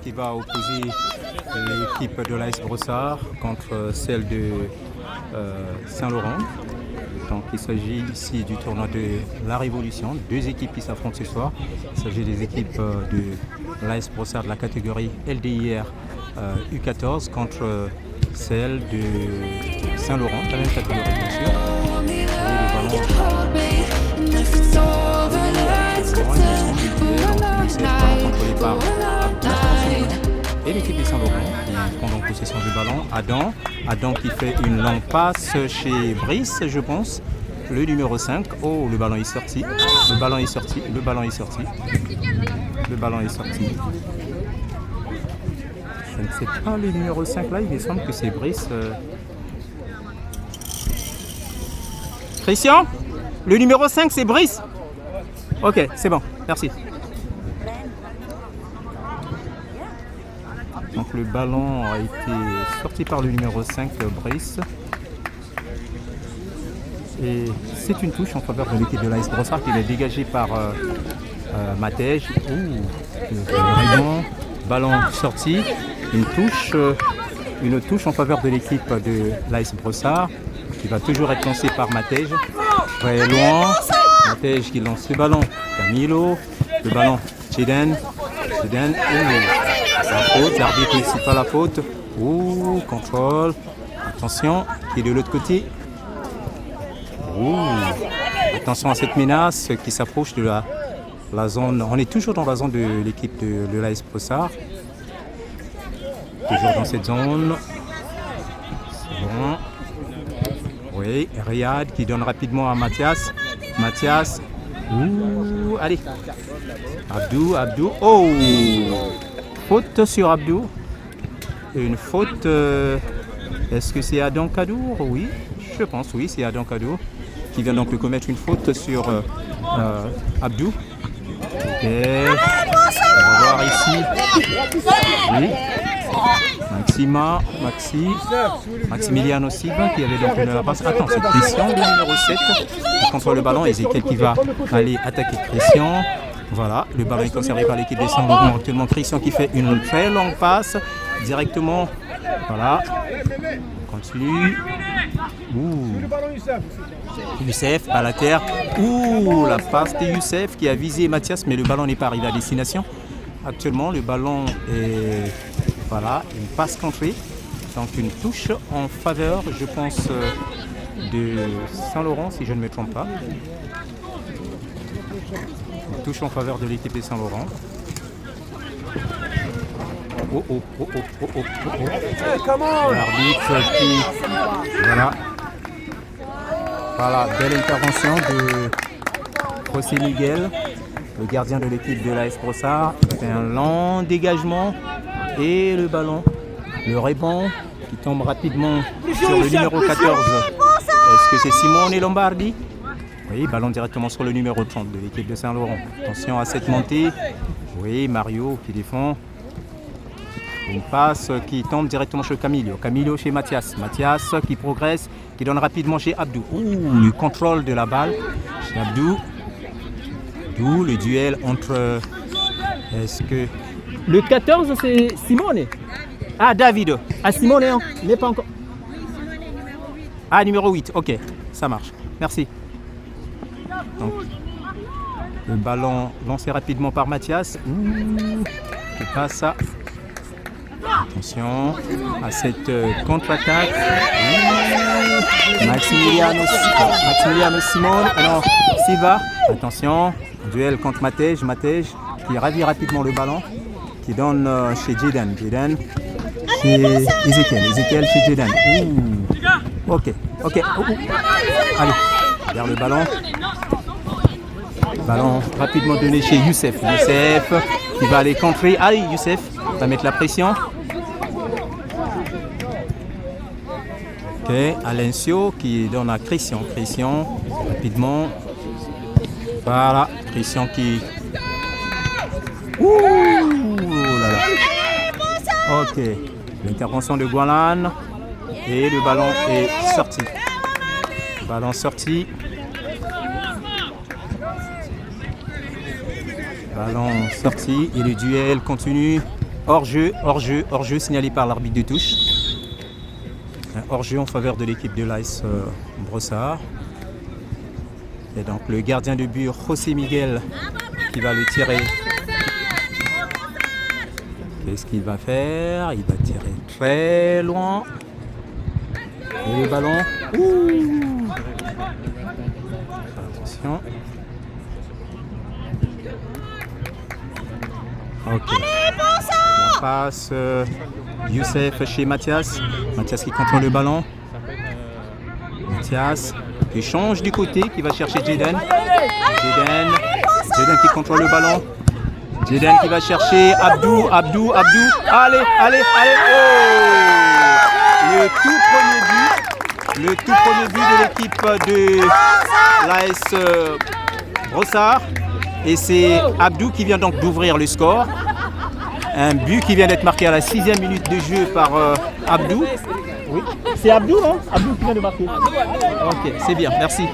qui va opposer l'équipe de l'AS Brossard contre celle de Saint-Laurent. Donc il s'agit ici du tournoi de la Révolution. Deux équipes qui s'affrontent ce soir. Il s'agit des équipes de l'AS Brossard de la catégorie LDIR U14 contre celle de Saint-Laurent, la même catégorie bien sûr. Et le ballon contrôlé par et l'équipe de Saint-Laurent qui prend donc possession du ballon. Adam qui fait une longue passe chez Brice, je pense. Le numéro 5. Oh, le ballon est sorti. Le ballon est sorti. Le ballon est sorti. Le ballon est sorti. Je ne sais pas le numéro 5 là, il me semble que c'est Brice. Christian, le numéro 5 c'est Brice. Ok, c'est bon, merci. Donc le ballon a été sorti par le numéro 5 Brice. Et c'est une touche en faveur de l'équipe de l'AS Brossard qui est dégagée par Matej. Ballon sorti. Une touche en faveur de l'équipe de l'AS Brossard qui va toujours être lancée par Matej. Très loin. Matej qui lance le ballon. Camilo. Le ballon. Chiden. La faute. L'arbitre ici pas la faute. Ouh, contrôle. Attention. Qui est de l'autre côté. Ouh. Attention à cette menace qui s'approche de la zone. On est toujours dans la zone de l'équipe de l'AS Brossard. Toujours dans cette zone. C'est bon. Oui, Riyad qui donne rapidement à Mathias. Mathias. Ouh, allez. Abdou. Oh! Faute sur Abdou. Une faute. Est-ce que c'est Adam Kadour? Oui, je pense, oui, c'est Adam Kadour qui vient donc de commettre une faute sur Abdou. Ok. On va voir ici. Oui. Maximiliano Silva qui avait donc donné la passe. Attends, c'est Christian, le numéro 7 qui contrôle le ballon. Ezekiel qui va aller attaquer Christian. Voilà, le ballon est conservé par l'équipe des Saint-Laurent. Actuellement, Christian qui fait une très longue passe directement. Voilà. On continue. Ouh. Youssef à la terre. Ouh, la passe de Youssef qui a visé Mathias, mais le ballon n'est pas arrivé à destination. Actuellement, le ballon est... Voilà, une passe contrée. Donc une touche en faveur, je pense, de Saint-Laurent, si je ne me trompe pas. Une touche en faveur de l'équipe de Saint-Laurent. Oh. L'arbitre qui... Voilà, belle intervention de José Miguel, le gardien de l'équipe de l'AS Brossard. Il fait un long dégagement et le ballon, le rebond qui tombe rapidement sur le numéro 14. Est-ce que c'est Simone Lombardi? Oui, ballon directement sur le numéro 30 de l'équipe de Saint-Laurent. Attention à cette montée. Oui, Mario qui défend. Une passe qui tombe directement chez Camilo. Camilo chez Mathias. Mathias qui progresse, qui donne rapidement chez Abdou. Ouh, le contrôle de la balle chez Abdou. D'où le duel entre... Est-ce que... Le 14, c'est Simone. Ah, David. Ah, Simone, non, il n'est pas encore... Ah, numéro 8. Ok, ça marche. Merci. Donc, le ballon lancé rapidement par Mathias. Ouh, qui passe ça. Attention à cette contre-attaque. Maximiliano Simone. Alors, Silva. Attention. Duel contre Matej. Matej qui ravit rapidement le ballon. Qui donne chez Jedan. Jedan chez Ezekiel. Ezekiel chez Jedan. Ok. Allez, vers le ballon. Ballon rapidement donné chez Youssef. Youssef qui va aller contrer. Allez, Youssef va mettre la pression. Ok, Alencio qui donne à Christian. Christian, rapidement. Voilà, Christian qui... Ouh là là. Ok, l'intervention de Gualan. Et le ballon est sorti. Ballon sorti. Ballon sorti et le duel continue hors-jeu signalé par l'arbitre de touche. Un hors-jeu en faveur de l'équipe de l'AS Brossard. Et donc le gardien de but José Miguel qui va le tirer. Qu'est-ce qu'il va faire? Il va tirer très loin. Et le ballon. Ouh. Attention. Ok. La passe Youssef chez Mathias. Mathias qui contrôle le ballon. Mathias qui change du côté, qui va chercher Jaden. Jaden qui contrôle le ballon. Jaden qui va chercher Abdou. Allez. Oh! Le tout premier but de l'équipe de l'AS Brossard. Et c'est Abdou qui vient donc d'ouvrir le score. Un but qui vient d'être marqué à la 6e minute de jeu par Abdou. Oui, c'est Abdou, non? Abdou qui vient de marquer. Ok, c'est bien, merci.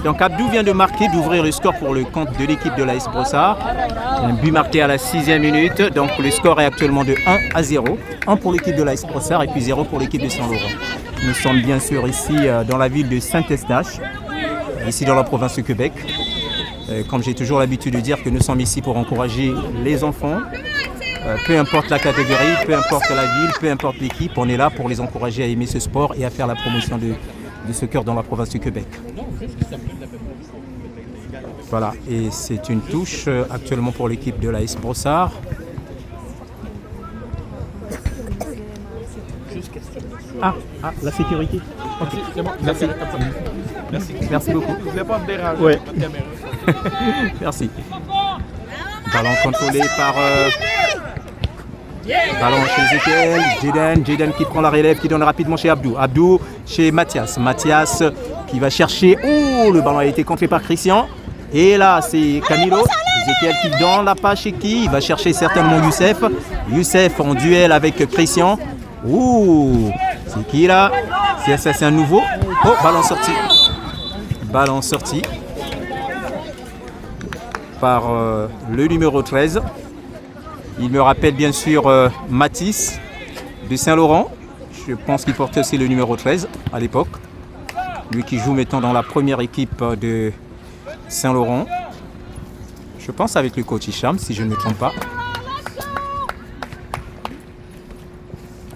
Donc Abdou vient de marquer, d'ouvrir le score pour le compte de l'équipe de l'AS Brossard. Un but marqué à la 6e minute. Donc le score est actuellement de 1-0. 1 pour l'équipe de l'AS Brossard et puis 0 pour l'équipe de Saint-Laurent. Nous sommes bien sûr ici dans la ville de Saint-Eustache, ici dans la province de Québec. Comme j'ai toujours l'habitude de dire que nous sommes ici pour encourager les enfants. Peu importe la catégorie, peu importe la ville, peu importe l'équipe, on est là pour les encourager à aimer ce sport et à faire la promotion de ce cœur dans la province du Québec. Voilà, et c'est une touche actuellement pour l'équipe de l'AS Brossard. Ah, la sécurité. Okay. Merci. Merci beaucoup. Je ne voulais pas me déranger. Ouais. Merci. Ballon contrôlé par... Ballon chez Ezekiel. Jaden qui prend la relève, qui donne rapidement chez Abdou. Abdou chez Mathias. Mathias qui va chercher... Oh, le ballon a été contré par Christian. Et là, c'est Camilo. Ezekiel qui donne la passe chez qui? Il va chercher certainement Youssef. Youssef en duel avec Christian. Ouh, c'est qui là? C'est un nouveau. Oh, ballon sorti. Ballon sorti par le numéro 13. Il me rappelle bien sûr Mathis de Saint-Laurent. Je pense qu'il portait aussi le numéro 13 à l'époque. Lui qui joue maintenant dans la première équipe de Saint-Laurent. Je pense avec le coach Hicham, si je ne me trompe pas.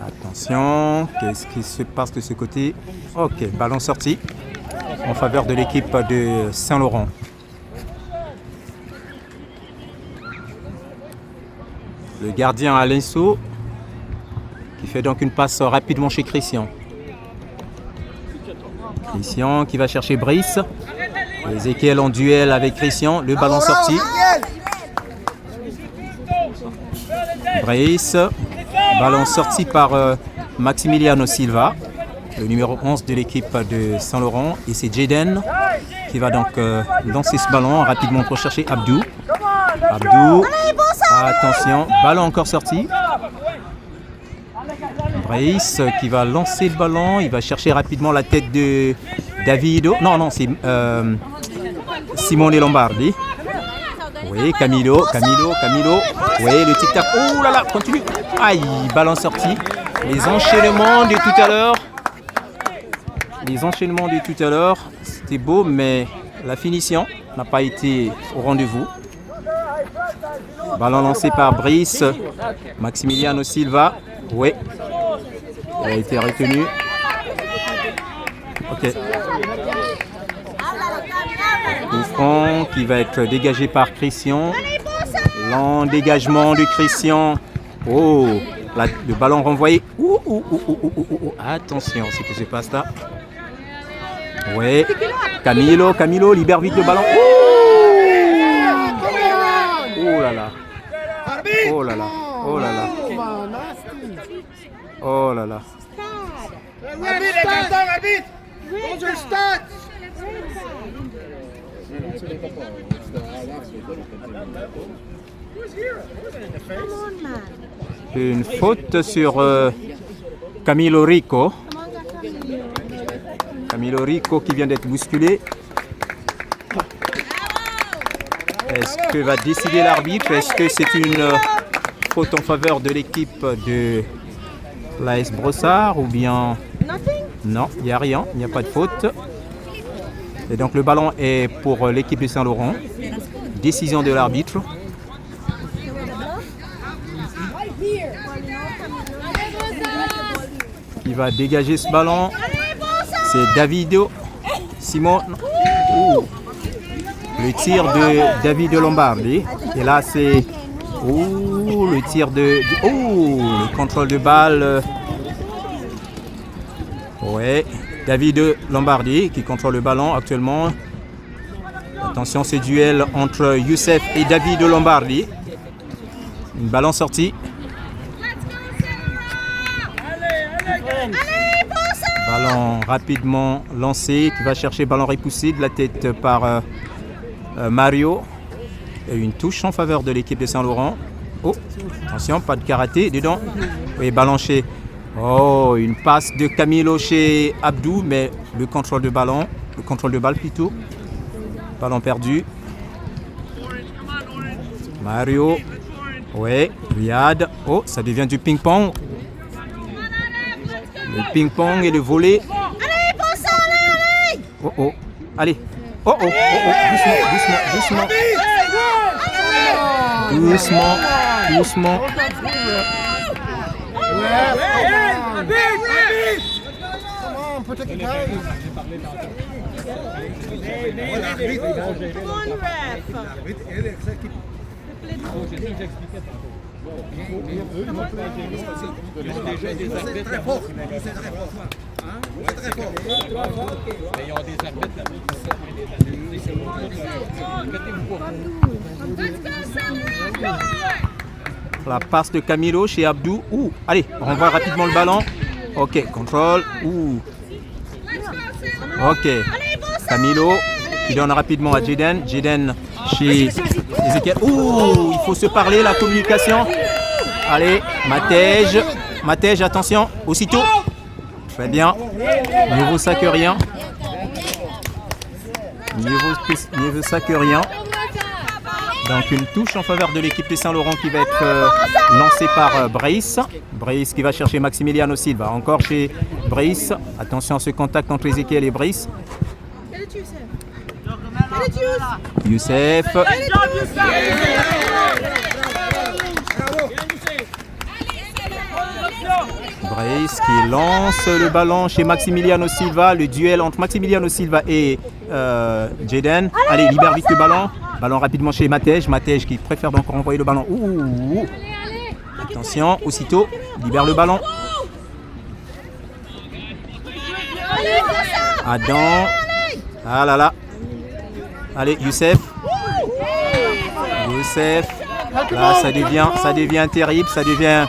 Attention, qu'est-ce qui se passe de ce côté? Ok, ballon sorti en faveur de l'équipe de Saint-Laurent. Le gardien Alain Sow qui fait donc une passe rapidement chez Christian. Christian qui va chercher Brice. Ezekiel en duel avec Christian. Le ballon sorti. Brice. Ballon sorti par Maximiliano Silva, le numéro 11 de l'équipe de Saint-Laurent. Et c'est Jaden qui va donc lancer ce ballon rapidement pour chercher Abdou. Abdou. Attention, ballon encore sorti. Brice qui va lancer le ballon. Il va chercher rapidement la tête de Davido. Non, c'est Simone Lombardi. Oui, Camilo. Oui, le tic-tac. Oh là là, continue. Aïe, ballon sorti. Les enchaînements de tout à l'heure. C'était beau, mais la finition n'a pas été au rendez-vous. Ballon lancé par Brice. Maximiliano Silva. Oui. Il a été retenu. Ok. Coup franc qui va être dégagé par Christian. Lent dégagement de Christian. Oh, le ballon renvoyé. Attention, c'est que se passe là. Ouais. Camilo, libère vite le ballon. Oh là là. Oh là là. Oh là là. Oh là là. Une faute sur Camilo Rico. Camilo Rico qui vient d'être bousculé. Est-ce que va décider l'arbitre? Est-ce que c'est une faute en faveur de l'équipe de l'AS Brossard ou bien... Non, il n'y a rien, il n'y a pas de faute. Et donc le ballon est pour l'équipe de Saint-Laurent. Décision de l'arbitre. Qui va dégager ce ballon. C'est Davido Simon. Le tir de David Lombardi. Et là c'est le tir de... le contrôle de balle. Ouais, David Lombardi qui contrôle le ballon actuellement. Attention, c'est duel entre Youssef et David Lombardi. Une ballon sortie. Ballon rapidement lancé qui va chercher ballon repoussé de la tête par Mario. Et une touche en faveur de l'équipe de Saint-Laurent. Oh, attention, pas de karaté dedans. Oui, ballon chez... Oh, une passe de Camilo chez Abdou, mais le contrôle de balle plutôt. Ballon perdu. Mario. Ouais, Riyad. Oh, ça devient du ping-pong. Le ping-pong et le volley. Oh, oh. Allez. Oh, oh, oh, oh. Doucement. Doucement. Protect the guys. La passe de Camilo chez Abdou. Allez, on renvoie rapidement le ballon. Ok, contrôle. Ok, Camilo qui donne rapidement à Jaden. Jaden chez Ezekiel. Il faut se parler, la communication. Allez, Matej, attention, aussitôt. Très bien. Mieux vaut ça que rien. Mieux vaut ça que rien. Donc une touche en faveur de l'équipe de Saint-Laurent qui va être lancée par Brice. Brice qui va chercher Maximiliano Silva. Encore chez Brice. Attention à ce contact entre Ezekiel et Brice. Youssef. Brice qui lance le ballon chez Maximiliano Silva. Le duel entre Maximiliano Silva et Jaden. Allez, libère vite le ballon. Ballon rapidement chez Matej. Matej qui préfère donc renvoyer le ballon. Attention, aussitôt, libère le ballon. Adam. Ah là là. Allez, Youssef. Là, ça devient terrible. Ça devient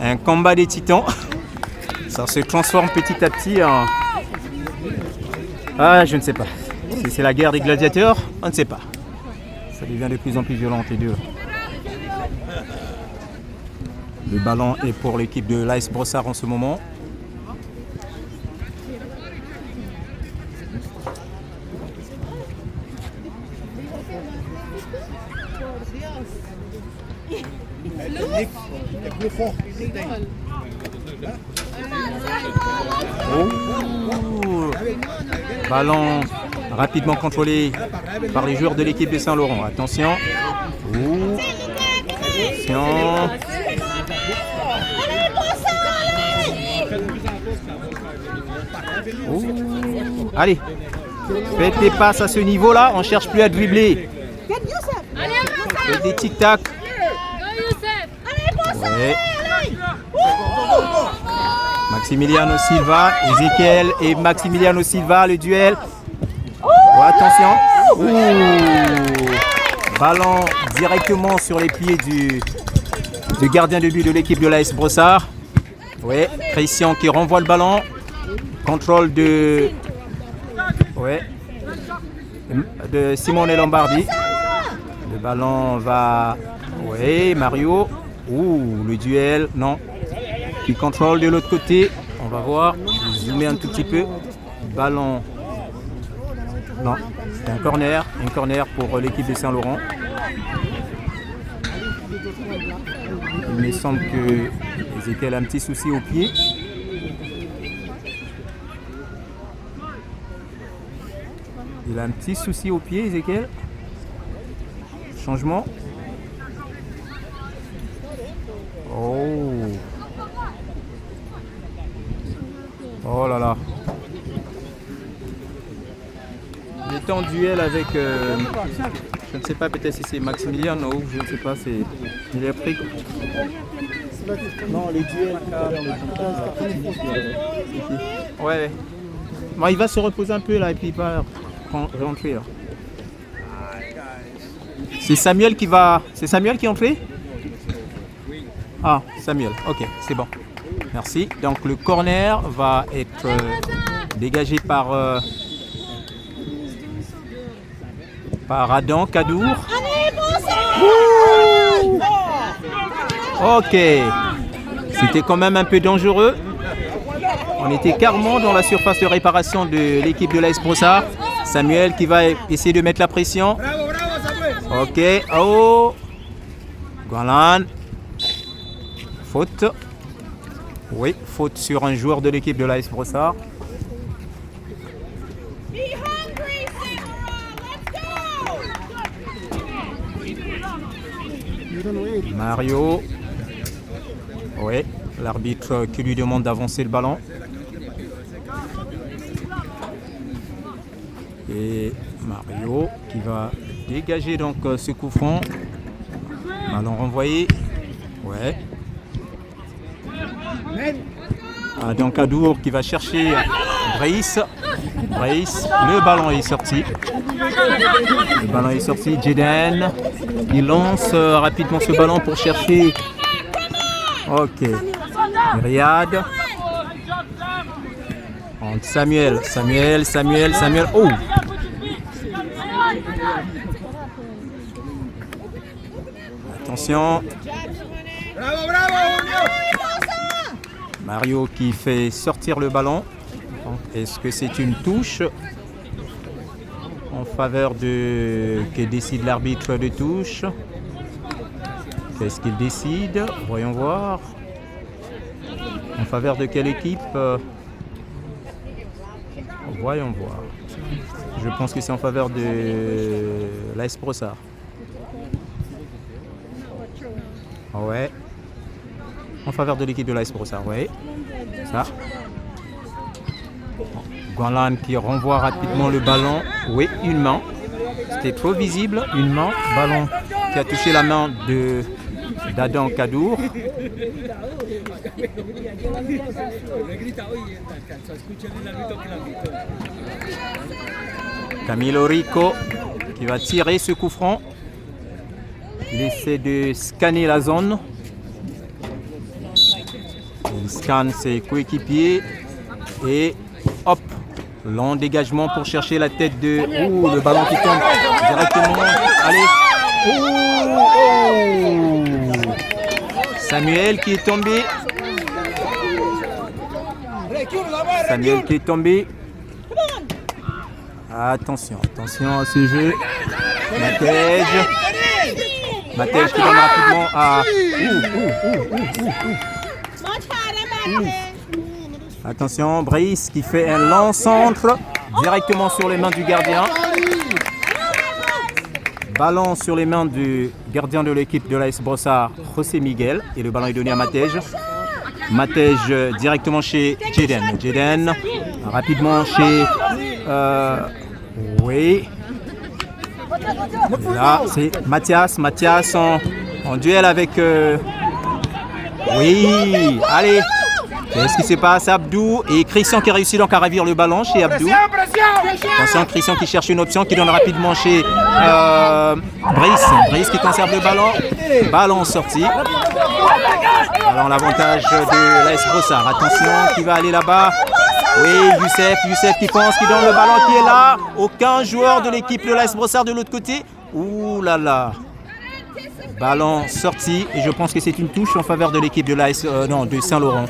un combat des titans. Ça se transforme petit à petit en... je ne sais pas. Si c'est la guerre des gladiateurs, on ne sait pas. Ça devient de plus en plus violent les deux. Le ballon est pour l'équipe de l'AS Brossard en ce moment. Ballon rapidement contrôlé par les joueurs de l'équipe de Saint-Laurent. Attention. Attention. Allez. Faites des passes à ce niveau-là. On ne cherche plus à dribbler. Faites des tic-tac. Ouais. Maximiliano Silva, Ezekiel et Maximiliano Silva, le duel. Attention. Ballon directement sur les pieds du gardien de but de l'équipe de l'AS Brossard. Ouais, Christian qui renvoie le ballon. Contrôle de Simone Lombardi. Le ballon va... Oui, Mario. Le duel, non. Qui contrôle de l'autre côté. On va voir. Zoomer un tout petit peu. Ballon. Non, c'est un corner. Un corner pour l'équipe de Saint-Laurent. Il me semble que Ezekiel a un petit souci au pied. Il a un petit souci au pied, Ezekiel. Changement. Oh. Oh là là. Il était en duel avec, je ne sais pas, peut-être si c'est Maximilian ou je ne sais pas, il est pris. Non, les duels. Ouais. Bon, il va se reposer un peu là et puis il va rentrer là. C'est Samuel qui va. C'est Samuel qui est entré? Ah, Samuel. Ok, c'est bon. Merci. Donc le corner va être dégagé par Adam Kadour. Ok. C'était quand même un peu dangereux. On était carrément dans la surface de réparation de l'équipe de l'AS Brossard. Samuel qui va essayer de mettre la pression. Ok. Oh. Golan. Faute. Oui, faute sur un joueur de l'équipe de l'AS Brossard. Mario. Oui, l'arbitre qui lui demande d'avancer le ballon. Et Mario qui va dégager donc ce coup franc. Ballon renvoyé. Ouais. Adam Kadour qui va chercher Brice. Brice, le ballon est sorti. Le ballon est sorti. Jaden, il lance rapidement ce ballon pour chercher. Ok. Riyad. Samuel. Oh! Attention. Mario qui fait sortir le ballon. Est-ce que c'est une touche en faveur de... Que décide l'arbitre de touche? Qu'est-ce qu'il décide? Voyons voir. En faveur de quelle équipe? Voyons voir. Je pense que c'est en faveur de l'AS Brossard. Ouais. En faveur de l'équipe de l'AS Brossard, ouais. Ça. Golan qui renvoie rapidement le ballon. Oui, une main. C'était trop visible. Une main. Ballon qui a touché la main d'Adam Kadour. Camilo Rico qui va tirer ce coup franc. Il essaie de scanner la zone. Il scanne ses coéquipiers. Et hop, long dégagement pour chercher la tête de... Ouh, le ballon qui tombe directement. Allez. Oh. Samuel qui est tombé. Samuel qui est tombé. Attention à ce jeu. Matej qui donne rapidement à... Attention, Brice qui fait un long centre directement sur les mains du gardien. Ballon sur les mains du gardien de l'équipe de l'AS Brossard, José Miguel. Et le ballon est donné à Matej. Matej directement chez Jaden. Jaden rapidement chez... oui. Là, c'est Mathias. Mathias en duel avec... oui, allez. Qu'est-ce qui se passe? Abdou et Christian qui réussit donc à ravir le ballon chez Abdou. Attention, Christian qui cherche une option, qui donne rapidement chez Brice. Brice qui conserve le ballon. Ballon sorti. Alors l'avantage de l'AS Brossard. Attention, qui va aller là-bas. Oui, Youssef qui pense, qui donne le ballon qui est là. Aucun joueur de l'équipe de l'AS Brossard de l'autre côté. Ouh là là. Ballon sorti et je pense que c'est une touche en faveur de l'équipe de l'AS de Saint-Laurent.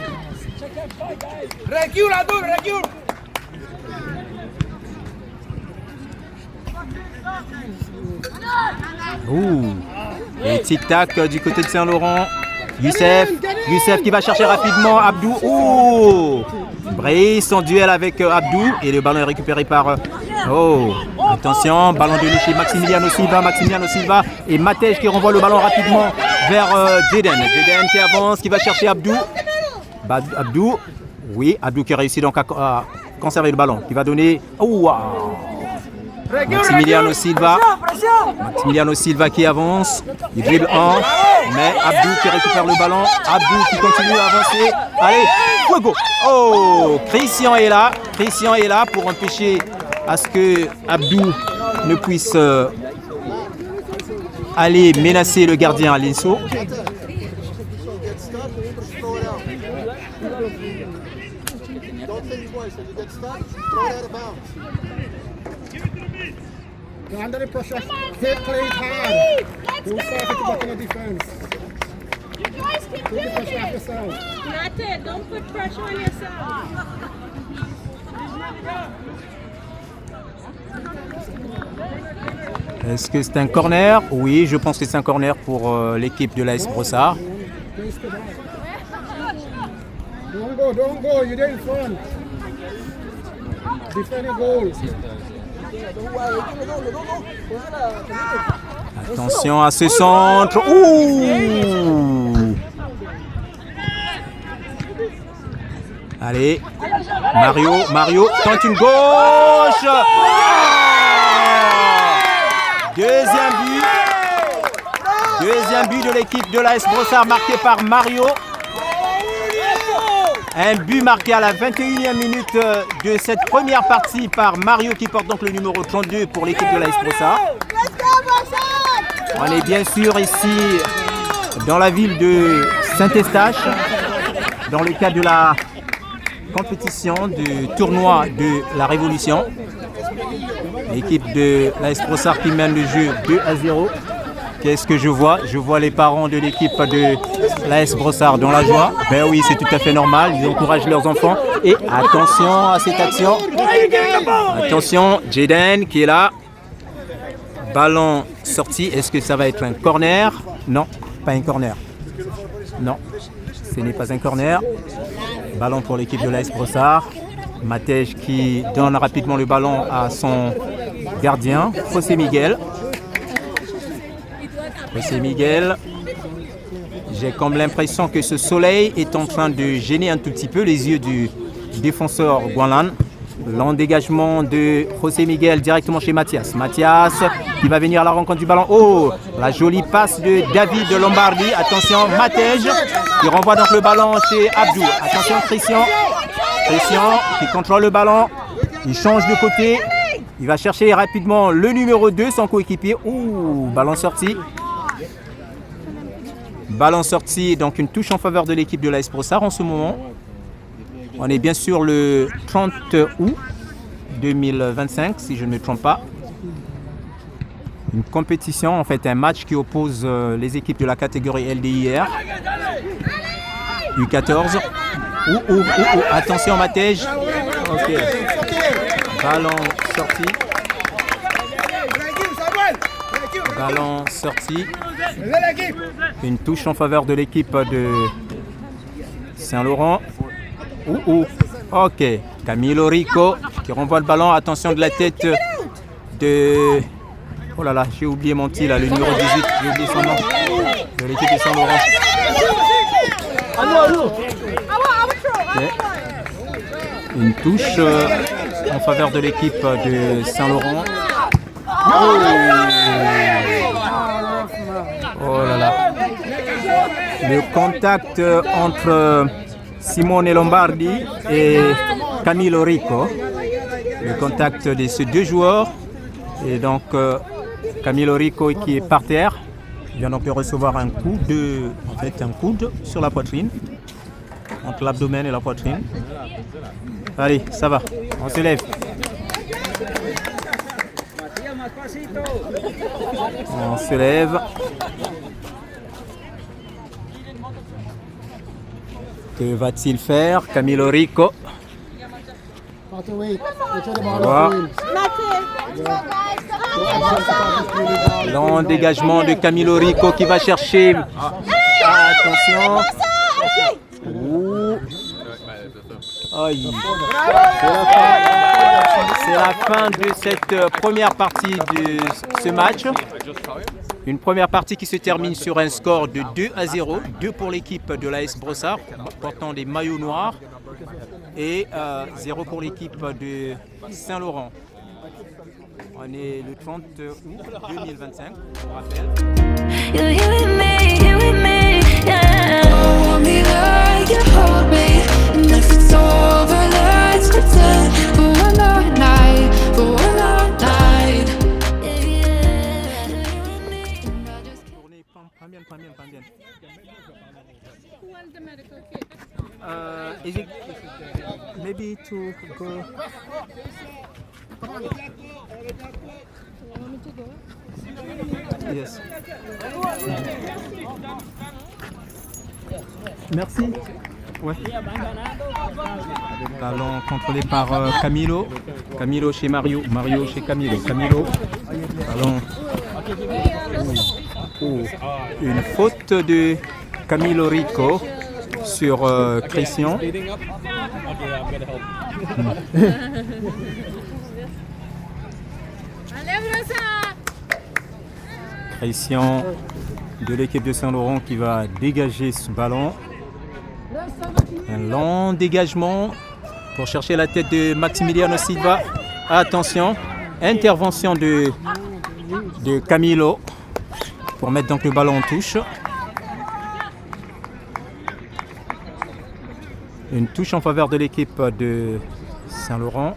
Ouh. Et tic-tac du côté de Saint-Laurent. Youssef qui va chercher rapidement Abdou. Ouh. Brice en duel avec Abdou. Et le ballon est récupéré par... Oh. Attention, ballon de chez Maximiliano Silva. Et Matej qui renvoie le ballon rapidement vers Jaden. Jaden qui avance, qui va chercher Abdou. Abdou. Oui, Abdou qui réussit donc à conserver le ballon. Qui va donner... Oh, wow. Maximiliano Silva qui avance, il dribble un, mais Abdou qui récupère le ballon, Abdou qui continue à avancer, allez, fuego. Oh, Christian est là pour empêcher à ce que Abdou ne puisse aller menacer le gardien à l'INSO. You're under the pressure. Hit play hard. Don't start at the bottom of defense. You guys can do Put the pressure off it. yourself. Not it. Don't put pressure on yourself. Est-ce que c'est un corner? Oui, je pense que c'est un corner pour l'équipe de l'AS Brossard. Don't go. You're there in front. Defend your goal. Attention à ce centre. Ouh. Allez, Mario tente une gauche. Deuxième but de l'équipe de l'AS Brossard marqué par Mario. Un but marqué à la 21e minute de cette première partie par Mario qui porte donc le numéro 32 pour l'équipe de l'AS Brossard. On est bien sûr ici dans la ville de Saint-Eustache dans le cadre de la compétition du tournoi de la Révolution. L'équipe de l'AS Brossard qui mène le jeu 2-0. Qu'est-ce que je vois? Je vois les parents de l'équipe de l'AS Brossard dans la joie. Ben oui, c'est tout à fait normal. Ils encouragent leurs enfants. Et attention à cette action. Attention, Jaden qui est là. Ballon sorti. Est-ce que ça va être un corner? Non, pas un corner. Non, ce n'est pas un corner. Ballon pour l'équipe de l'AS Brossard. Matej qui donne rapidement le ballon à son gardien, José Miguel. J'ai comme l'impression que ce soleil est en train de gêner un tout petit peu les yeux du défenseur Guanlan. Long dégagement de José Miguel directement chez Mathias. Mathias qui va venir à la rencontre du ballon. Oh, la jolie passe de David Lombardi. Attention, Matej qui renvoie donc le ballon chez Abdou. Attention, Christian qui contrôle le ballon. Il change de côté. Il va chercher rapidement le numéro 2, son coéquipier. Ouh, ballon sorti. Ballon sorti, donc une touche en faveur de l'équipe de l'AS Brossard en ce moment. On est bien sûr le 30 août 2025, si je ne me trompe pas. Une compétition, en fait un match qui oppose les équipes de la catégorie LDIR. U14. Attention Matej. Ok. Ballon sorti. Ballon sorti. Une touche en faveur de l'équipe de Saint-Laurent. Ok. Camilo Rico qui renvoie le ballon. Attention de la tête de... Oh là là, j'ai oublié mon tir là, le numéro 18. J'ai oublié son nom. De l'équipe de Saint-Laurent. Okay. Une touche en faveur de l'équipe de Saint-Laurent. Oh là là. Le contact entre Simone Lombardi et Camilo Rico. Le contact de ces deux joueurs. Et donc Camilo Rico qui est par terre. Il vient donc de recevoir un coude sur la poitrine. Entre l'abdomen et la poitrine. Allez, ça va. On se lève. On se lève. Que va-t-il faire, Camilo Rico? Not to wait. Make sure the ball Voilà. is going. Long dégagement de Camilo Rico qui va chercher. Attention. Ouh. Aïe. C'est la fin de cette première partie de ce match. Une première partie qui se termine sur un score de 2-0. 2 pour l'équipe de l'AS Brossard portant des maillots noirs et 0 pour l'équipe de Saint-Laurent. On est le 30 août 2025, on rappelle. You're here with me, yeah. Hold me like you hold me. And if it's over, let's pretend for one more night, for one more night. Yeah, yeah. You're here with me, and I just can't. Tournez, pas bien. Who wants the medical kit? Is it maybe to go? Yes. Merci. Ouais. Ballon contrôlé par Camilo. Camilo chez Mario. Mario chez Camilo. Camilo. Ballon. Oh. Une faute de Camilo Rico sur Christian. Christian de l'équipe de Saint-Laurent qui va dégager ce ballon. Un long dégagement pour chercher la tête de Maximiliano Silva. Attention, intervention de Camilo pour mettre donc le ballon en touche. Une touche en faveur de l'équipe de Saint-Laurent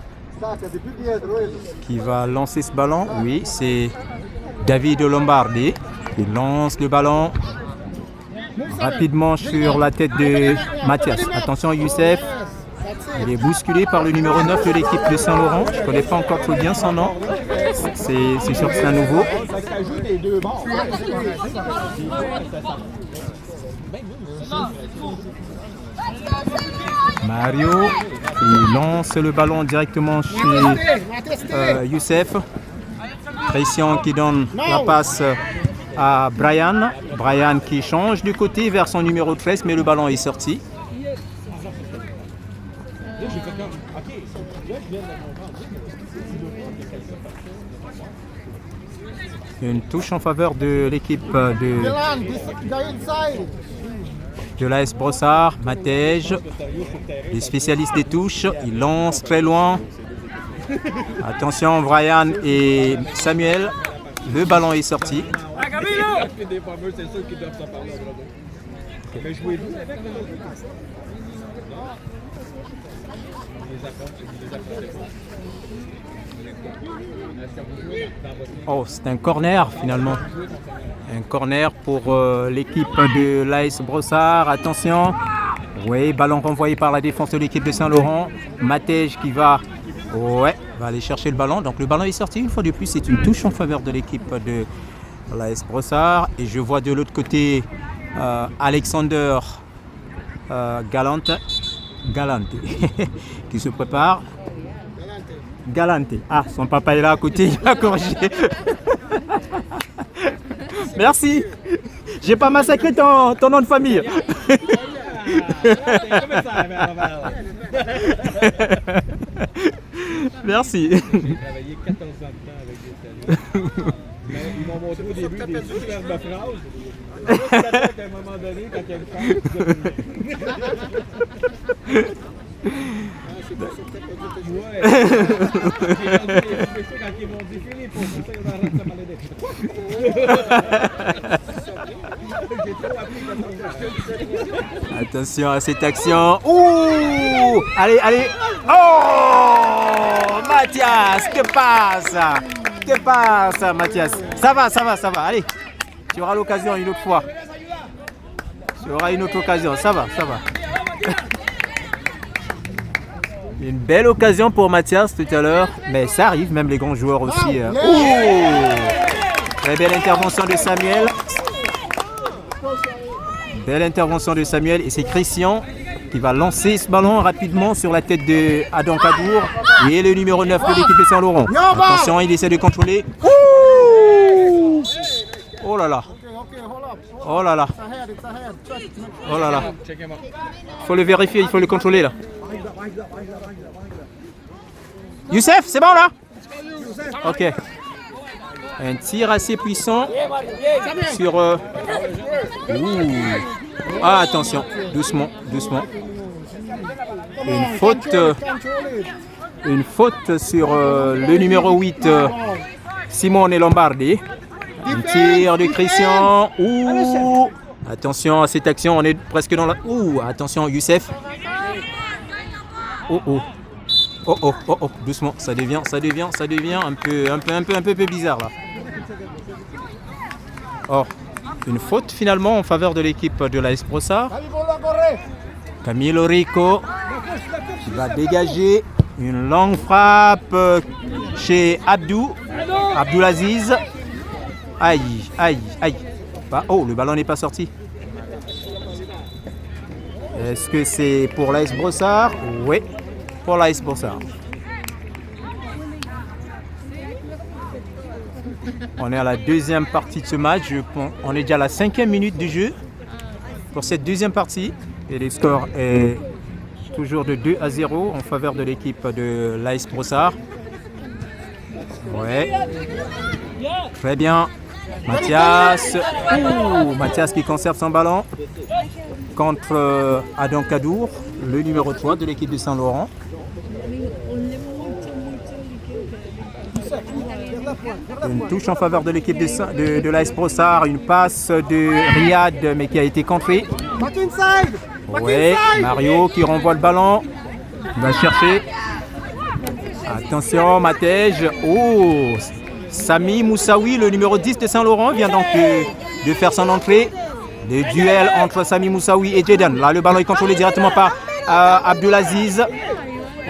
qui va lancer ce ballon. Oui, c'est David Lombardi qui lance le ballon rapidement sur la tête de Mathias. Attention, Youssef, il est bousculé par le numéro 9 de l'équipe de Saint-Laurent. Je ne connais pas encore trop bien son nom. C'est sûr que c'est un nouveau. Mario qui lance le ballon directement chez Youssef. Christian qui donne la passe à Brian. Brian qui change du côté vers son numéro 13, mais le ballon est sorti. Une touche en faveur de l'équipe de l'AS Brossard. Matej, les spécialistes des touches, il lance très loin. Attention, Brian et Samuel, le ballon est sorti. Oh, c'est un corner finalement. Un corner pour l'équipe de l'AS Brossard. Attention. Oui, ballon renvoyé par la défense de l'équipe de Saint-Laurent. Matej qui va aller chercher le ballon. Donc le ballon est sorti. Une fois de plus, c'est une touche en faveur de l'équipe de l'AS Brossard. Et je vois de l'autre côté Alexander Galante qui se prépare. Galante. Ah, son papa est là à côté, il va corriger. Merci. J'ai pas massacré ton nom de famille. Merci. J'ai travaillé 14 ans de temps avec des talents. Ils m'ont montré au début des superbes phrases. À un moment donné, quand il y a une phrase, ouais. Quand ils m'ont dit Philippe, pour ça, ils arrêtent de parler J'ai trop appris. Attention à cette action. Ouh! Allez. Oh! Mathias, que passe, Mathias? Ça va. Allez. Tu auras l'occasion une autre fois. Ça va. Une belle occasion pour Mathias tout à l'heure, mais ça arrive, même les grands joueurs aussi. Très belle intervention de Samuel. Belle intervention de Samuel et c'est Christian qui va lancer ce ballon rapidement sur la tête de Adam Kadour et le numéro 9 de l'équipe de Saint-Laurent. Attention, il essaie de contrôler. Ouh, oh là là. Okay, hold up. Oh là là. It's ahead, it's ahead. Check. Oh là là. Check him out. Il faut le vérifier, il faut le contrôler là. Youssef, c'est bon là? Ok. Un tir assez puissant sur... Ouh. Ah, attention, doucement, doucement. Une faute sur le numéro 8, Simone Lombardi. Un tir de Christian. Ouh. Attention à cette action, on est presque dans la... Ouh, attention Youssef. Oh oh. Oh oh, oh oh, doucement, ça devient un peu bizarre là. Oh, une faute finalement en faveur de l'équipe de l'AS Brossard. Camilo Rico qui va dégager une longue frappe chez Abdoulaziz. Aïe, aïe, aïe. Bah, oh, le ballon n'est pas sorti. Est-ce que c'est pour l'AS Brossard? Oui, pour l'AS Brossard. On est à la deuxième partie de ce match. On est déjà à la 5e minute du jeu pour cette deuxième partie. Et le score est toujours de 2-0 en faveur de l'équipe de l'AS Brossard. Ouais. Très bien. Mathias. Ouh, Mathias qui conserve son ballon contre Adam Kadour, le numéro 3 de l'équipe de Saint-Laurent. Une touche en faveur de l'équipe de l'AS Brossard, une passe de Riyad mais qui a été contrée. Ouais, Mario qui renvoie le ballon, il va chercher. Attention, Matej. Oh, Sami Moussaoui, le numéro 10 de Saint-Laurent, vient donc de faire son entrée. Le duel entre Sami Moussaoui et Jedan. Là, le ballon est contrôlé directement par Abdoulaziz.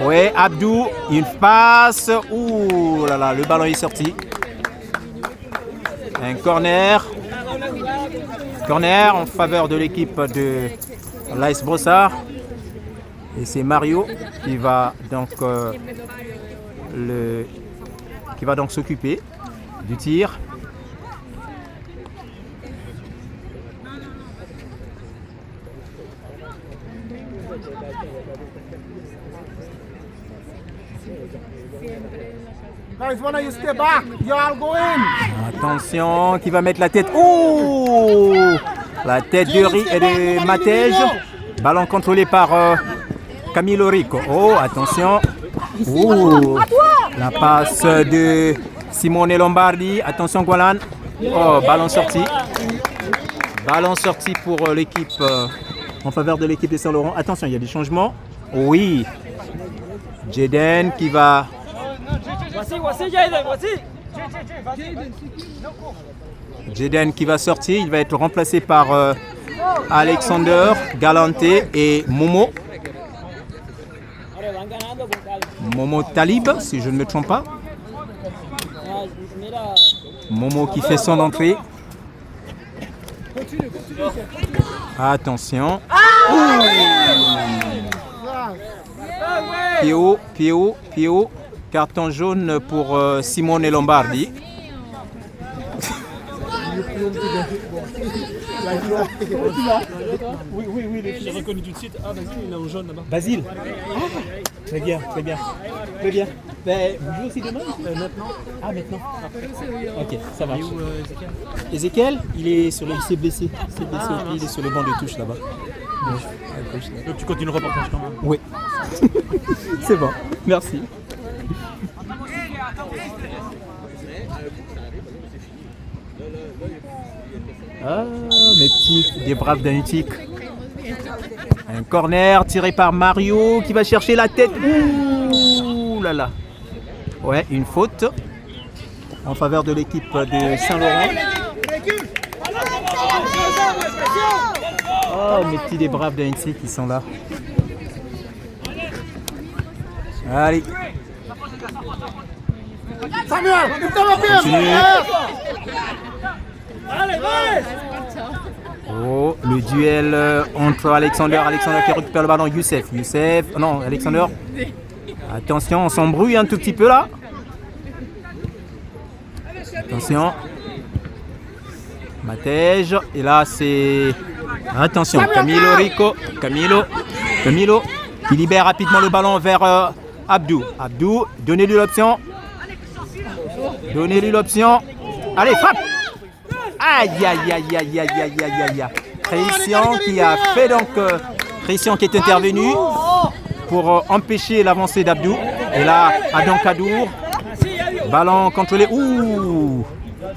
Ouais, Abdou, une passe. Ouh là là, le ballon est sorti. Un corner. Corner en faveur de l'équipe de l'AS Brossard. Et c'est Mario qui va donc s'occuper du tir. Guys, when you stay back, you all go in. Attention, qui va mettre la tête. Oh, la tête de Matej. Ballon contrôlé par Camilo Rico. Oh, attention. Oh, la passe de Simone Lombardi. Attention, Gualan. Oh, ballon sorti. Ballon sorti pour l'équipe en faveur de l'équipe de Saint-Laurent. Attention, il y a des changements. Oui. Jaden qui va... Jaden qui va sortir. Il va être remplacé par Alexander Galante et Momo. Momo Talib, si je ne me trompe pas. Momo qui fait son entrée. Attention. Pio. Carton jaune pour Simone Lombardi. Oui, j'ai reconnu tout de suite. Ah, Basile, il est en jaune là-bas. Basile. Très bien. Ben, vous jouez aussi demain maintenant. Ah, maintenant. Ok, ça marche. Ezekiel, il s'est blessé. Il est sur le banc de touche là-bas. Donc tu continues le reportage quand même. Oui. C'est bon, merci. Ah, mes petits, des braves d'Anutique. Un corner tiré par Mario qui va chercher la tête. Ouh là là. Ouais, une faute en faveur de l'équipe de Saint-Laurent. Oh, mes petits des braves d'Anutique qui sont là. Allez. Samuel, continue. Oh, le duel entre Alexander qui récupère le ballon, Youssef, non, Alexander. Attention, on s'embrouille un tout petit peu là. Attention. Matej, et là c'est... Attention, Camilo Rico, Camilo qui libère rapidement le ballon vers Abdou. Abdou, donnez-lui l'option. Allez, frappe. Aïe, aïe, aïe, aïe, aïe, aïe, aïe, aïe. Christian qui a fait donc... Christian qui est intervenu pour empêcher l'avancée d'Abdou. Et là, Adam Kadour. Ballon contrôlé. Ouh.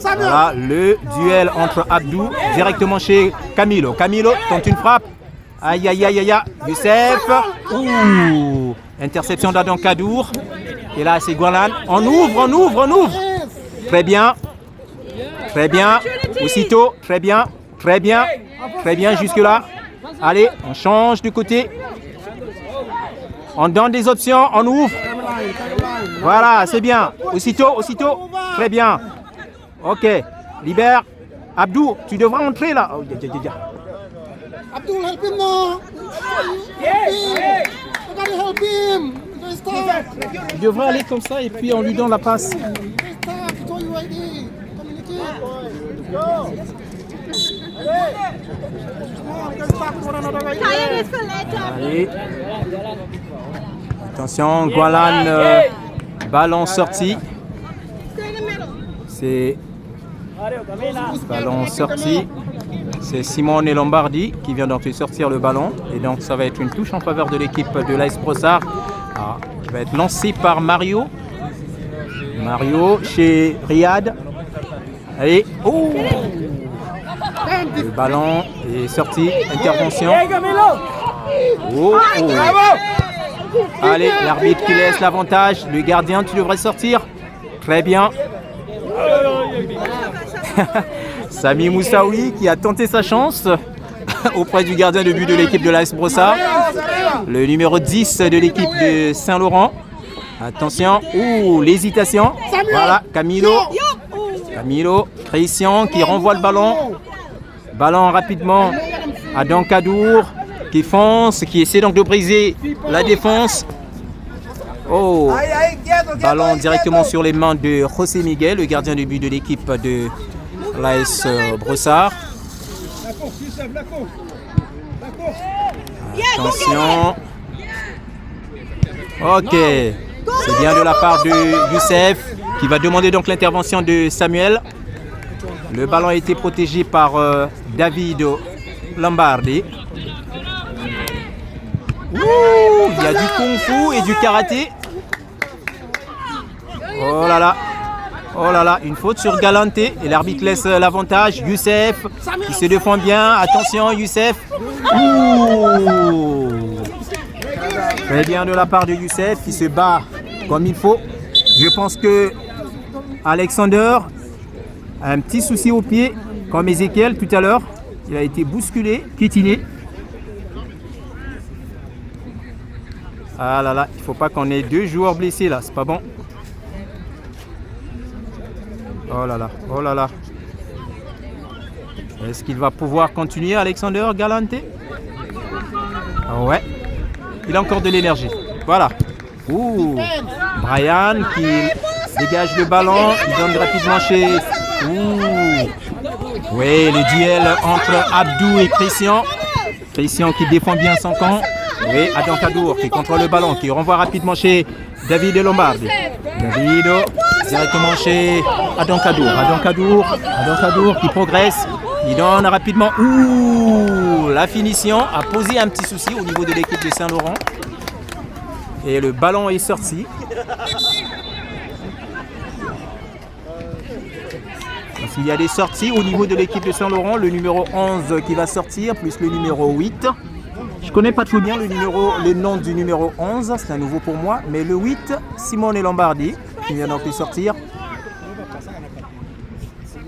Voilà, le duel entre Abdou directement chez Camilo. Camilo tente une frappe. Aïe, aïe, aïe, aïe, aïe. Youssef. Ouh. Interception d'Adam Kadour. Et là, c'est Goualan. On ouvre. Très bien. Aussitôt. Très bien. Jusque-là. Allez, on change de côté. On donne des options. On ouvre. Voilà, c'est bien. Aussitôt. Très bien. Ok. Libère. Abdou, tu devras entrer là. Oh, Abdul, help him now. You gotta help him. Tu devrais aller comme ça et puis on lui donne la passe. Allez. Attention, Goualan, ballon sorti. C'est ballon sorti. C'est Simone Lombardi qui vient donc sortir le ballon. Et donc ça va être une touche en faveur de l'équipe de l'AS Brossard. Qui va être lancé par Mario. Mario chez Riyad. Allez. Oh, le ballon est sorti. Intervention. Oh. Allez, l'arbitre qui laisse l'avantage. Le gardien, tu devrais sortir. Très bien. Sami Moussaoui qui a tenté sa chance auprès du gardien de but de l'équipe de l'AS Brossard. Le numéro 10 de l'équipe de Saint-Laurent. Attention. Ouh, l'hésitation. Voilà, Camilo. Christian qui renvoie le ballon. Ballon rapidement à Dankadour qui fonce, qui essaie donc de briser la défense. Oh, ballon directement sur les mains de José Miguel, le gardien de but de l'équipe de l'AS Brossard. Attention. Ok, c'est bien de la part de Youssef qui va demander donc l'intervention de Samuel. Le ballon a été protégé par David Lombardi. Ouh, il y a du kung-fu et du karaté. Oh là là, une faute sur Galante et l'arbitre laisse l'avantage. Youssef qui se défend bien. Attention, Youssef. Ouh. Très bien de la part de Youssef qui se bat comme il faut. Je pense que Alexander a un petit souci au pied, comme Ezekiel tout à l'heure. Il a été bousculé, piétiné. Ah là là, il ne faut pas qu'on ait deux joueurs blessés là, c'est pas bon. Oh là là. Est-ce qu'il va pouvoir continuer, Alexander Galante? Ouais, il a encore de l'énergie. Voilà. Ouh, Brian qui dégage le ballon, il donne rapidement chez... Ouh. Oui, le duel entre Abdou et Christian. Christian qui défend bien son camp. Oui, Adam Kadour qui contrôle le ballon, qui renvoie rapidement chez David Lombardi. David directement chez Adam Kadour. Adam Kadour qui progresse. Il donne rapidement. Ouh, la finition a posé un petit souci au niveau de l'équipe de Saint-Laurent. Et le ballon est sorti. Il y a des sorties au niveau de l'équipe de Saint-Laurent. Le numéro 11 qui va sortir, plus le numéro 8. Je ne connais pas trop bien le nom du numéro 11, c'est un nouveau pour moi. Mais le 8, Simone Lombardi, qui vient donc de sortir.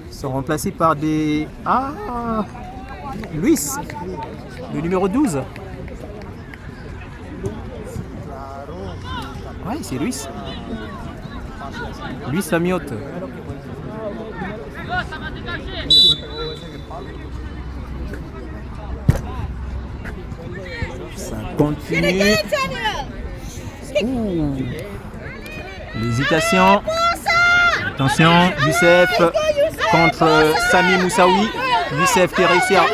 Ils sont remplacés par des... Ah, Luis, le numéro 12. Oui, c'est Luis. Luis Amiotte. continue. Ouh. L'hésitation. Attention, Youssef contre Sami Moussaoui. Youssef qui réussit à...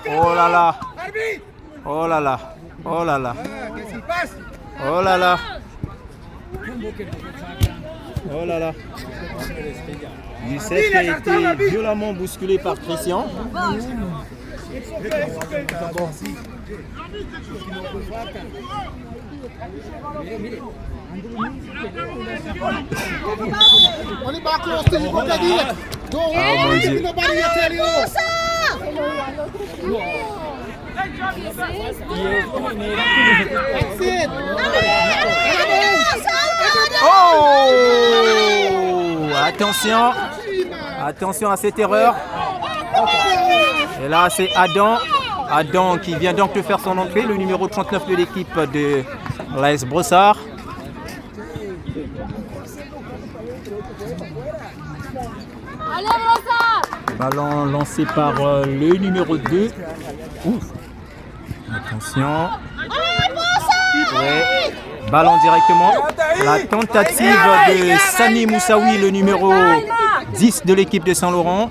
Oh là là. Oh là là. Oh là là. Oh là là. Oh là là. Youssef qui a été violemment bousculé par Christian. On est back close to you, go get it. Don't worry, nobody will tell you. That's it. Oh! Attention. Attention à cette erreur. Et là, c'est Adam. Adam qui vient donc de faire son entrée, le numéro 39 de l'équipe de l'AS Brossard. Ballon lancé par le numéro 2. Ouf. Attention. Ouais. Ballon directement. La tentative de Sami Moussaoui, le numéro 10 de l'équipe de Saint-Laurent,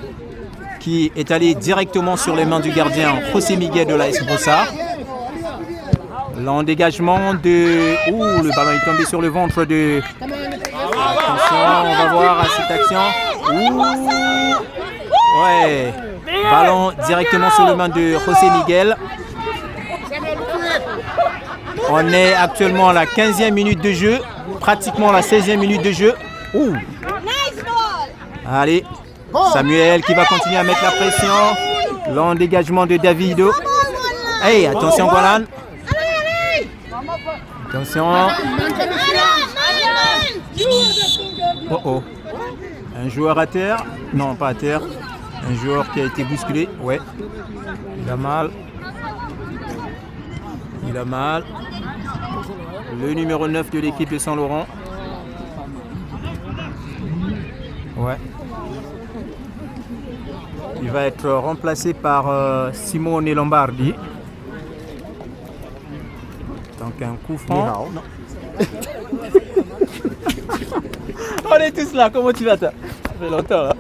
qui est allé directement sur les mains du gardien José Miguel de l'AS Brossard. L'endégagement de... Ouh, le ballon est tombé sur le ventre de... Attention, on va voir à cette action. Ouh. Ouais. Ballon directement sur les mains de José Miguel. On est actuellement à la 15e minute de jeu, pratiquement la 16e minute de jeu. Ouh. Allez, Samuel qui va continuer à mettre la pression. L'endégagement de Davido. Hey, attention Golan. Attention. Oh oh. Un joueur à terre. Non, pas à terre. Un joueur qui a été bousculé. Ouais. Il a mal. Il a mal. Le numéro 9 de l'équipe de Saint-Laurent. Ouais. Il va être remplacé par Simone Lombardi. Donc un coup franc. Non. On est tous là, comment tu vas toi? Ça fait longtemps là.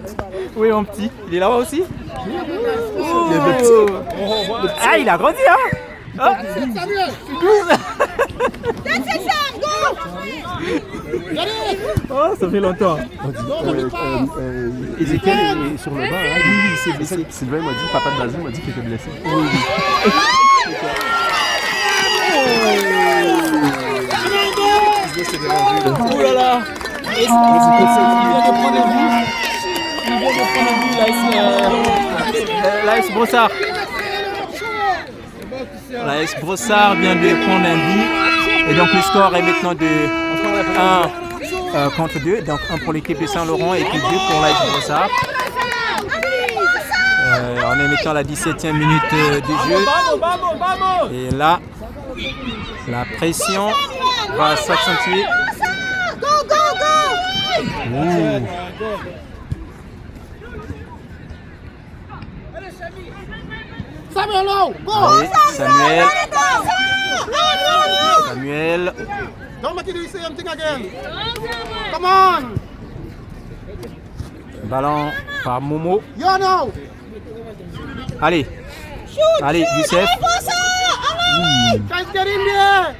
Oui mon petit, il est là-bas aussi? Ah il a grandi hein? Ah. Oh, ça fait longtemps. Ezekiel est sur le banc. Hein? Oui, Sylvain m'a dit, papa de Basile m'a dit qu'il était blessé. Oui. Oh là là. Il vient de prendre un but. Il vient de prendre un but, l'AS Brossard. L'AS Brossard vient de prendre un but. Et donc le score est maintenant de 1 contre 2. Donc 1 pour l'équipe de Saint-Laurent et puis 2 pour l'AS Brossard. On est maintenant à la 17e minute de jeu. Et là, la pression va s'accentuer. Ouh. Allez, Samuel. Samuel. Don't make it do the same thing again. Come on. Ballon par Momo. You know. Allez. Allez, Youssef. Guys, get in there.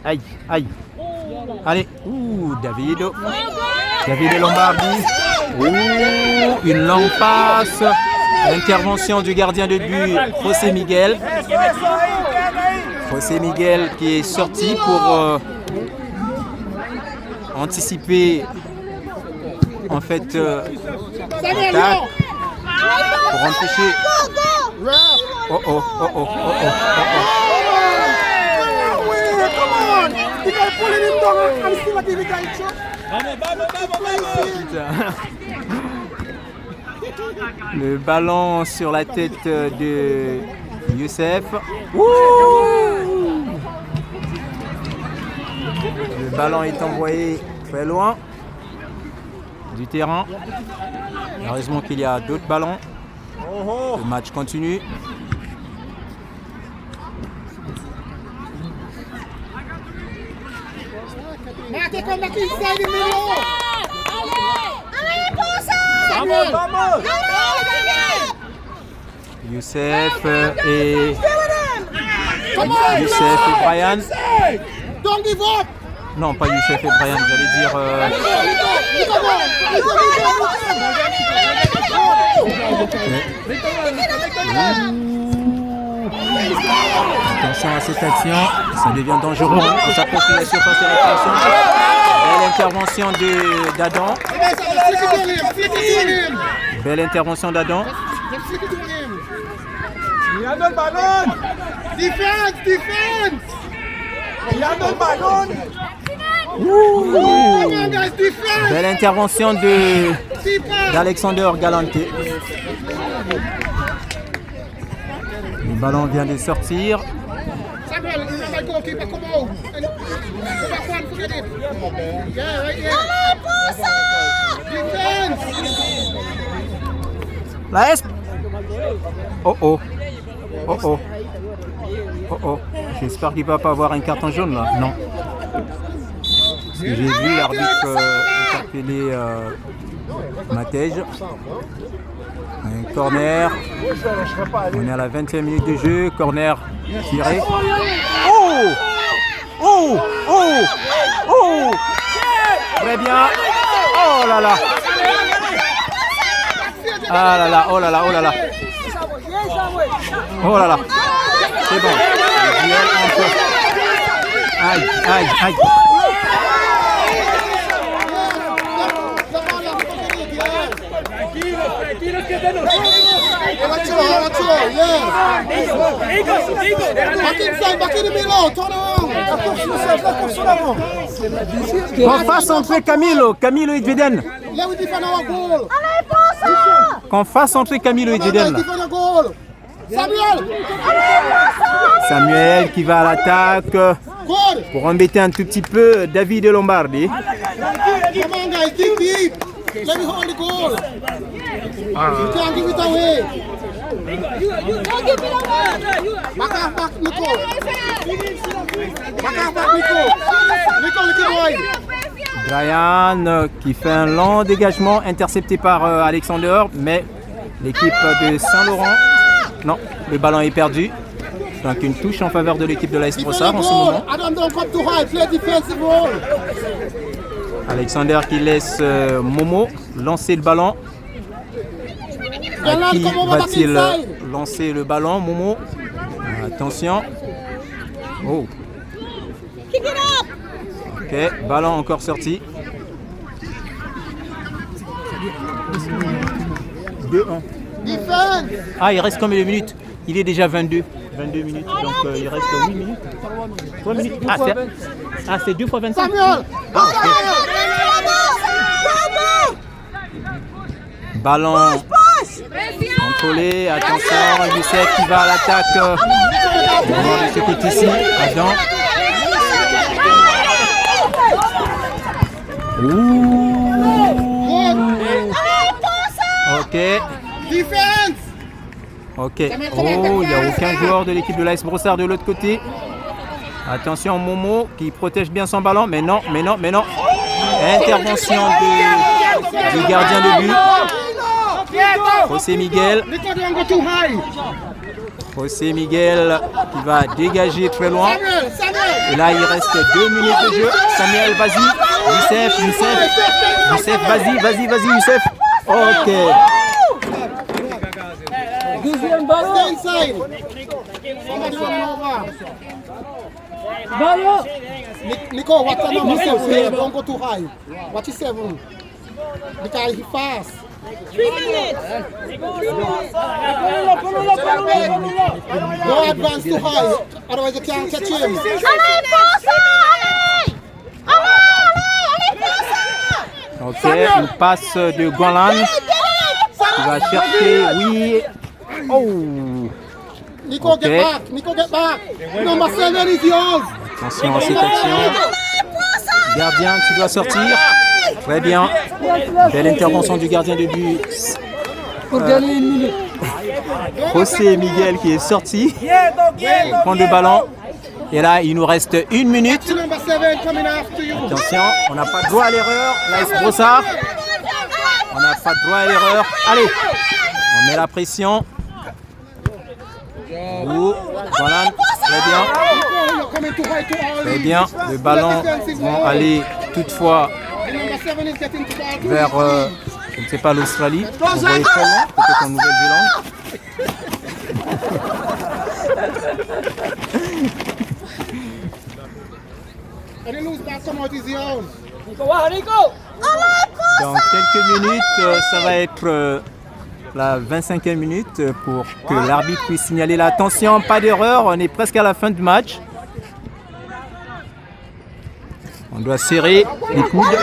Aïe, aïe. Allez. Ouh, Davido. Davido Lombardi. Ouh, une longue passe. L'intervention du gardien de but, José Miguel. José Miguel qui est sorti pour anticiper en fait l'attaque pour empêcher. Oh oh, oh oh, oh oh, oh oh. Le ballon sur la tête de Youssef. Ouh! Le ballon est envoyé très loin. du terrain. Heureusement qu'il y a d'autres ballons. Le match continue. Mate, come back inside the middle. Allez, Vamos! Youssef et Come on! Youssef et Brian. Don't give up! Non, pas Youssef et Brian, j'allais dire attention à cette action, ça devient dangereux. On s'approche de la surface de réparation. Belle intervention d'Adam. Belle intervention d'Adam. Il y a le ballon. Defense! Il y a le ballon. Come on, guys, defense! Belle intervention d'Alexander Galante. Le ballon vient de sortir. Samuel, is my goalkeeper, come on! And go back one, forget it! Yeah, right here! Defense! La S. Oh oh. Oh oh. Oh oh. J'espère qu'il va pas avoir un carton jaune là. Non. Parce que j'ai vu l'arbitre interpeller Matej. Un corner. On est à la 20e minute de jeu. Corner tiré. Oh! Oh! Oh! Oh! Très bien. Oh là là. Ah là là, oh là là, oh là là. Oh là là. C'est bon. Le duel entre. Aïe, aïe, aïe. Back in the middle, turn around! Qu'on fasse entrer Camilo et Dveden. Let me defend our goal! Qu'on fasse entrer Camilo et Dveden. Defend our goal! Samuel! Samuel qui va à l'attaque Good! pour embêter un tout petit peu David Lombardi. Come on, guys, dig deep! Let me hold the goal! You can't give it away! Back off back, Nico! Back off back, Nico! Nico, look at wide! Brian qui fait un long dégagement intercepté par Alexander, mais l'équipe de Saint-Laurent, non, le ballon est perdu. Donc une touche en faveur de l'équipe de l'AS Brossard en ce moment. Adam, don't come too high, play defensive role! Alexander qui laisse Momo lancer le ballon. À qui va-t-il lancer le ballon, Momo? Attention. Oh. Ok, ballon encore sorti. 2-1. Defense! Ah, il reste combien de minutes? Il est déjà 22 minutes, donc il reste 8 minutes. 3 minutes. Ah, c'est 2 fois 25. Samuel! Ah, ok. Ballon contrôlé, attention, Youssef qui va à l'attaque. On va de ce côté-ci, Adam. Ok. Defense! Ok. Oh, il n'y a aucun joueur de l'équipe de l'AS Brossard de l'autre côté. Attention, Momo qui protège bien son ballon. Mais non. Intervention du gardien de but. José Miguel. José Miguel qui va dégager très loin. Et là, il reste 2 minutes de jeu. Samuel, vas-y. Youssef, vas-y, Youssef. Ok. Deuxième ballon! Stay inside! Somebody run over! Ballon! Nico, watch the number 7. Don't go too high. Watch the 7. Because he fast. 3 minutes! Don't advance too high, otherwise you can't catch him. Ok, une passe de Golan qui va chercher, oui. Oh. Nico, Ok. Nico, get back. Number 7 is yours. Attention à cette action. Gardien, tu dois sortir. Très bien. Belle intervention du gardien de but. Pour gagner une minute. José Miguel qui est sorti. Il prend le ballon. Et là, il nous reste 1 minute. Number 7 coming after you. Attention, on n'a pas droit à l'erreur. L'AS Brossard. On n'a pas droit à l'erreur. Allez, on met la pression. Ouh, voilà, très bien. You're coming too high, too early. Très bien. Le ballon va aller toutefois Number 7 is getting to ball. vers, je ne sais pas, l'Australie. Vous voyez très loin, peut-être en Nouvelle-Zélande. And the loose ball come out is yours. Dans quelques minutes, ça va être la 25e minute pour que l'arbitre puisse signaler l'attention. Pas d'erreur, on est presque à la fin du match. On doit serrer les coudes.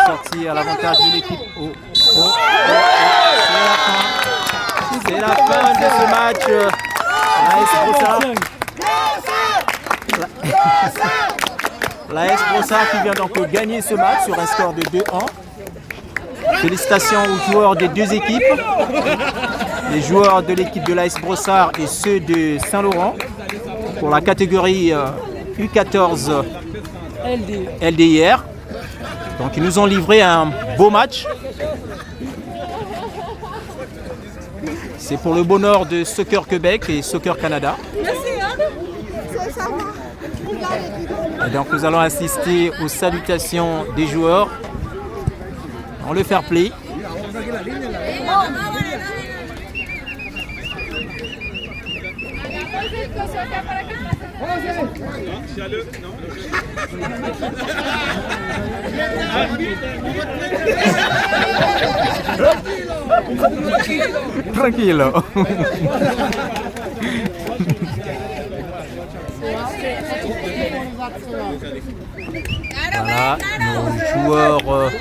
Sorti à l'avantage de l'équipe. C'est la fin de ce match. L'AS Brossard. L'AS Brossard qui vient donc gagner ce match sur un score de 2-1. Félicitations aux joueurs des deux équipes. Les joueurs de l'équipe de l'AS Brossard et ceux de Saint-Laurent pour la catégorie U14 LDIR. Donc ils nous ont livré un beau match. C'est pour le bonheur de Soccer Québec et Soccer Canada. Et donc nous allons assister aux salutations des joueurs dans le fair play. Tranquilo. Voilà, nos joueurs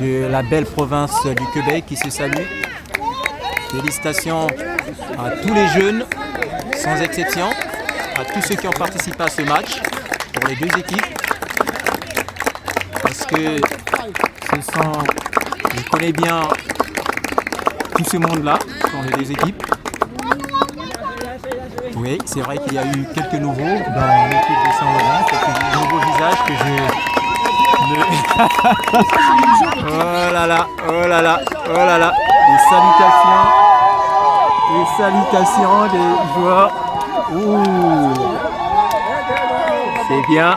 de la belle province du Québec qui se saluent. Félicitations à tous les jeunes, sans exception, à tous ceux qui ont participé à ce match, pour les deux équipes. Parce que je connais bien tout ce monde-là, dans les deux équipes. Oui, c'est vrai qu'il y a eu quelques nouveaux dans l'équipe de Saint-Laurent, quelques nouveaux visages que je... Oh là là, oh là là, oh là là. Les salutations des joueurs. Ouh, c'est bien.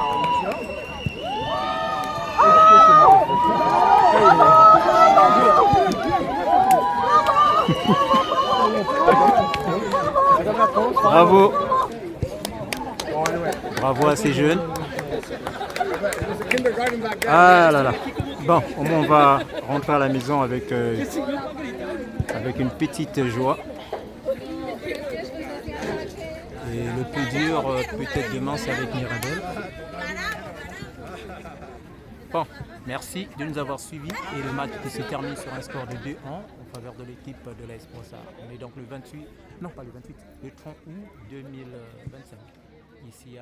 Bravo. Bravo à ces jeunes. Ah là là. Bon, au moins on va rentrer à la maison avec une petite joie. Et le plus dur, peut-être demain, c'est avec Mirabel. Bon, merci de nous avoir suivis et le match qui se termine sur un score de 2-1 en faveur de l'équipe de l'AS Brossard. On est donc le 28, non pas le 28, le 30 août 2025. Ici à...